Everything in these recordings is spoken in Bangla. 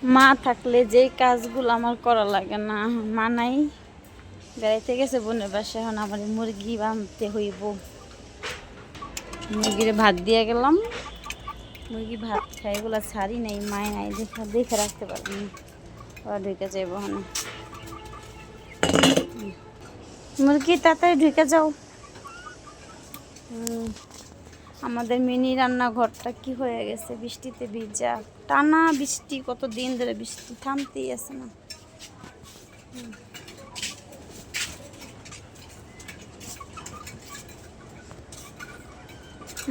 মা থাকলে যেই কাজগুলো আমার করা লাগে না, মা নাই, বেড়াইতে গেছে বোনের বাসায়। এখন আমার মুরগি বাঁধতে হইব। মুরগির ভাত দিয়ে গেলাম, মুরগি ভাত খাই, এগুলো ছাড়ি নাই, মায় নাই, দেখে রাখতে পারবো না, ওরা ঢুকে যাইব। ওখানে মুরগি তাড়াতাড়ি ঢুকে যাও। আমাদের মিনি রান্নাঘরটা কি হয়ে গেছে, বৃষ্টিতে ভিজা, টানা বৃষ্টি, কত দিন ধরে বৃষ্টি থামতেই আছে না।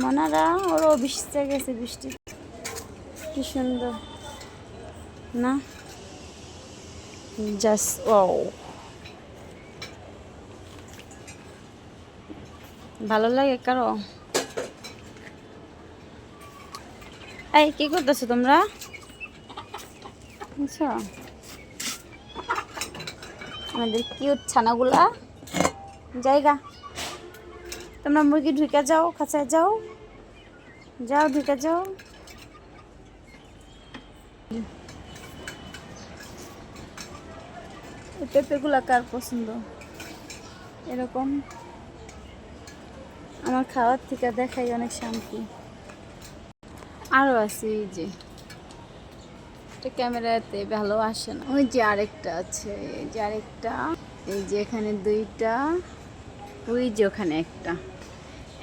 মনারা ওরও ভিজতে গেছে বৃষ্টি, কি সুন্দর না? জাস্ট ও ভালো লাগে কারো? এই কি করতেছো তোমরা? বুঝছো আমাদের কিউট ছানাগুলা? জায়গা, তোমরা মুরগি ঢুকে যাও, খাঁচায় যাও, যাও ঢুকে যাও। এই পেঁপেগুলা কার পছন্দ? এরকম আমার খাওয়ার থেকে দেখাই অনেক শান্তি। আরও আছে, এই যে এটা ক্যামেরাতে ভালো আসে না, ওই যে আরেকটা আছে, এই যে আরেকটা, এই যে এখানে দুইটা, ওই যে ওখানে একটা,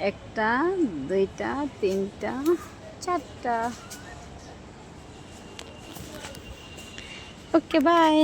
একটা, দুইটা, তিনটা, চারটা। Okay bye.